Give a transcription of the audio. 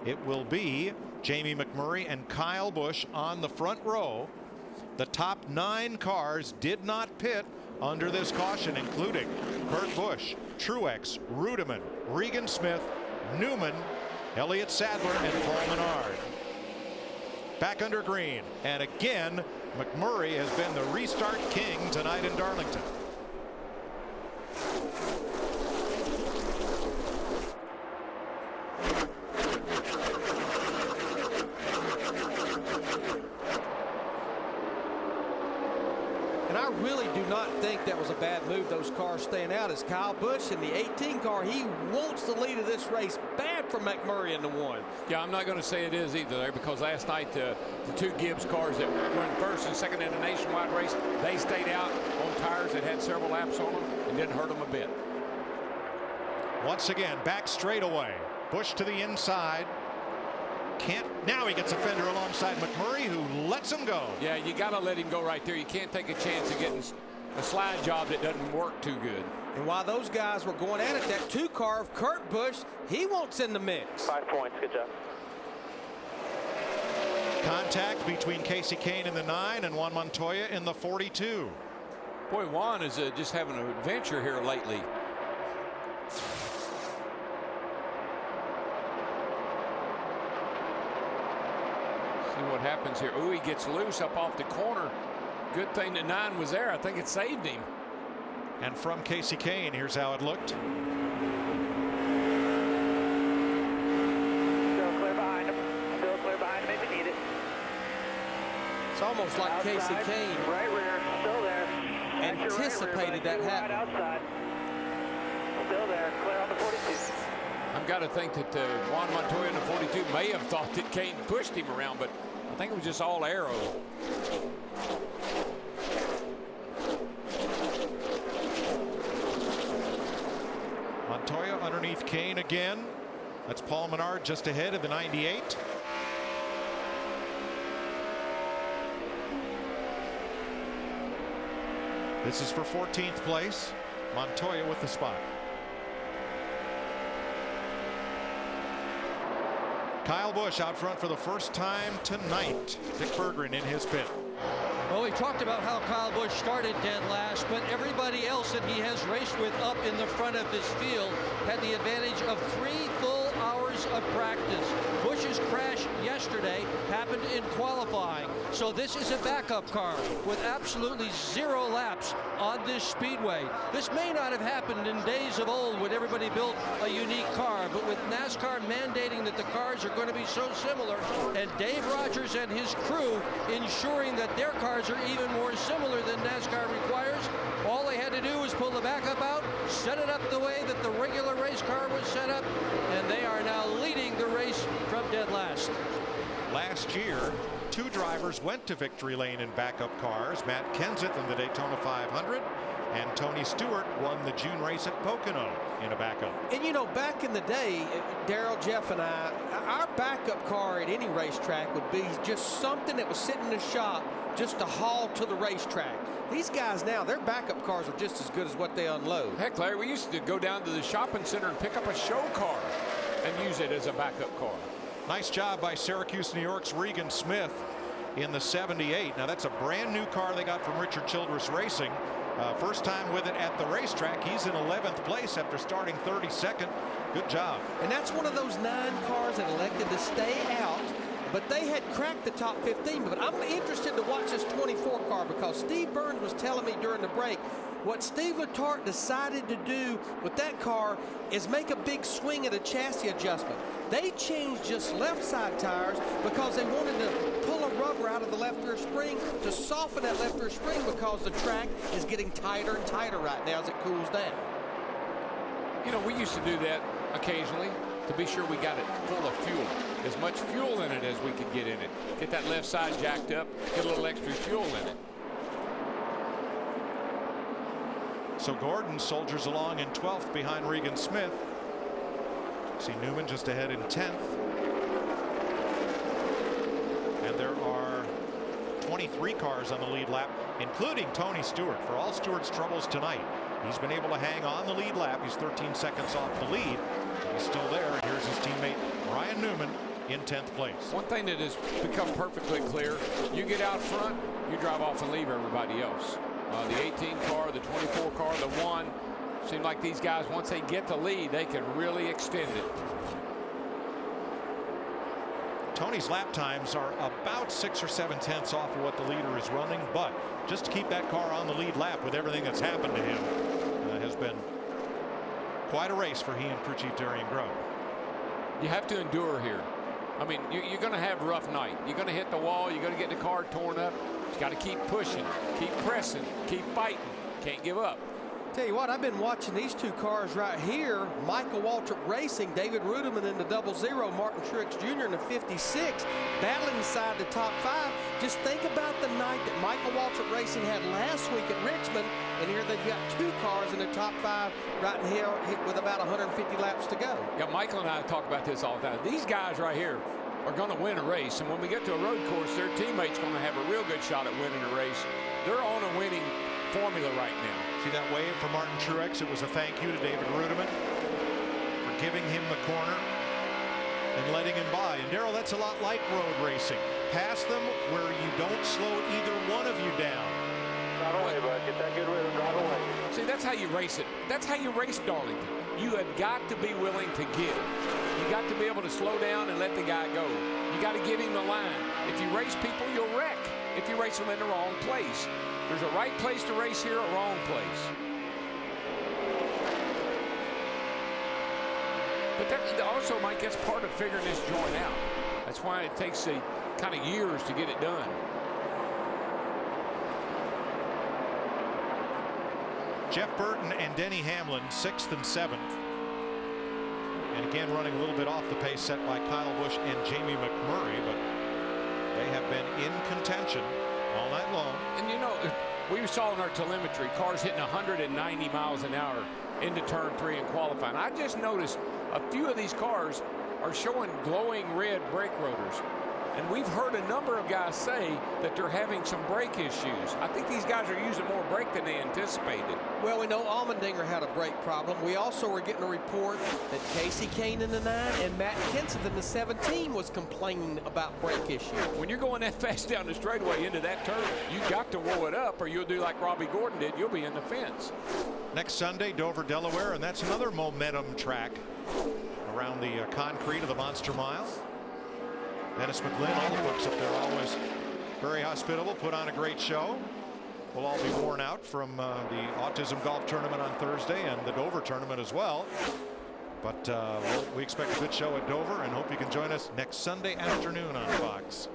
It will be Jamie McMurray and Kyle Busch on the front row. The top 9 cars did not pit under this caution, including Kurt Busch, Truex, Rudiman, Regan Smith, Newman, Elliott Sadler, and Paul Menard. Back under green, and again McMurray has been the restart king tonight in Darlington. And I really do not think that was a bad move, those cars staying out. As Kyle Busch in the 18 car, he wants the lead of this race. Bad for McMurray in the 1. Yeah, I'm not going to say it is either there, because last night the 2 Gibbs cars that were in first and second in the nationwide race, they stayed out on tires that had several laps on them and didn't hurt them a bit. Once again, back straightaway. Busch to the inside. Now he gets a fender alongside McMurray, who lets him go. Yeah, you got to let him go right there. You can't take a chance of getting a slide job that doesn't work too good. And while those guys were going at it, that 2 car of Kurt Busch, he wants in the mix. 5 points, good job. Contact between Casey Kane in the 9 and Juan Montoya in the 42. Boy, Juan is just having an adventure here lately. See what happens here. Ooh, he gets loose up off the corner. Good thing the 9 was there. I think it saved him. And from Casey Kane, here's how it looked. Still clear behind him. Still clear behind him if you need it. It's almost like Outside, Casey Kane right rear, still there. anticipated that happening. Right outside. Still there, clear on the 42. I've got to think that Juan Montoya in the 42 may have thought that Kane pushed him around, but I think it was just all arrow. Montoya underneath Kane again. That's Paul Menard just ahead of the 98. This is for 14th place. Montoya with the spot. Kyle Busch out front for the first time tonight. Dick Berggren in his pit. Well, we talked about how Kyle Busch started dead last, but everybody else that he has raced with up in the front of this field had the advantage of 3 full hours of practice. Busch's crash yesterday happened in qualifying, so this is a backup car with absolutely 0 laps on this speedway. This may not have happened in days of old when everybody built a unique car, but with NASCAR mandating that the cars are going to be so similar, and Dave Rogers and his crew ensuring that their cars are even more similar than NASCAR requires, all they had to do was pull the backup out, set it up the way that the regular race car was set up, and they are now leading the race from dead last. Last year, 2 drivers went to victory lane in backup cars. Matt Kenseth in the Daytona 500, and Tony Stewart won the June race at Pocono in a backup. And you know, back in the day, Daryl, Jeff, and I, our backup car at any racetrack would be just something that was sitting in the shop just to haul to the racetrack. These guys now, their backup cars are just as good as what they unload. Heck, Larry, we used to go down to the shopping center and pick up a show car and use it as a backup car. Nice job by Syracuse, New York's Regan Smith in the 78. Now that's a brand new car they got from Richard Childress Racing. First time with it at the racetrack. He's in 11th place after starting 32nd. Good job. And that's one of those 9 cars that elected to stay out, but they had cracked the top 15. But I'm interested to watch this 24 car, because Steve Burns was telling me during the break what Steve Letarte decided to do with that car is make a big swing at a chassis adjustment. They changed just left side tires because they wanted to pull a rubber out of the left rear spring to soften that left rear spring, because the track is getting tighter and tighter right now as it cools down. You know, we used to do that occasionally to be sure we got it full of fuel. As much fuel in it as we could get in it. Get that left side jacked up, get a little extra fuel in it. So Gordon soldiers along in 12th behind Regan Smith. See Newman just ahead in 10th. And there are 23 cars on the lead lap, including Tony Stewart. For all Stewart's troubles tonight, he's been able to hang on the lead lap. He's 13 seconds off the lead. He's still there. Here's his teammate Ryan Newman in 10th place. One thing that has become perfectly clear, you get out front, you drive off and leave everybody else. The 18 car, the 24 car, the 1. Seem like these guys, once they get the lead, they can really extend it. Tony's lap times are about 6 or 7 tenths off of what the leader is running, but just to keep that car on the lead lap with everything that's happened to him has been quite a race for he and crew chief Darian Grubb. You have to endure here. I mean, you're going to have a rough night. You're going to hit the wall. You're going to get the car torn up. You got to keep pushing, keep pressing, keep fighting. Can't give up. Tell you what, I've been watching these two cars right here. Michael Waltrip Racing, David Ruderman in the 00, Martin Truex Jr. in the 56, battling inside the top 5. Just think about the night that Michael Waltrip Racing had last week at Richmond, and here they've got 2 cars in the top 5 right in here with about 150 laps to go. Yeah, Michael and I talk about this all the time. These guys right here are going to win a race, and when we get to a road course, their teammate's going to have a real good shot at winning a race. They're on a winning formula right now. See that wave for Martin Truex? It was a thank you to David Ruderman for giving him the corner and letting him by. And Darrell, that's a lot like road racing. Pass them where you don't slow either one of you down. Drive away, bud. Get that good rhythm. Drive away. See, that's how you race it. That's how you race Darlington. You have got to be willing to give. You got to be able to slow down and let the guy go. You got to give him the line. If you race people, you'll wreck if you race them in the wrong place. There's a right place to race here, a wrong place. But that also, Mike, that's part of figuring this joint out. That's why it takes a kind of years to get it done. Jeff Burton and Denny Hamlin 6th and 7th. And again running a little bit off the pace set by Kyle Busch and Jamie McMurray, but they have been in contention all night long. And you know, we saw in our telemetry cars hitting 190 miles an hour into turn 3 in qualifying. I just noticed a few of these cars are showing glowing red brake rotors. And we've heard a number of guys say that they're having some brake issues. I think these guys are using more brake than they anticipated. Well, we know Allmendinger had a brake problem. We also were getting a report that Casey Kane in the 9 and Matt Kenseth in the 17 was complaining about brake issues. When you're going that fast down the straightaway into that turn, you got to roll it up or you'll do like Robbie Gordon did. You'll be in the fence. Next Sunday, Dover, Delaware, and that's another momentum track around the concrete of the Monster Mile. Dennis McGlynn, all the folks up there always very hospitable, put on a great show. We'll all be worn out from the Autism Golf Tournament on Thursday and the Dover Tournament as well. But we expect a good show at Dover and hope you can join us next Sunday afternoon on Fox.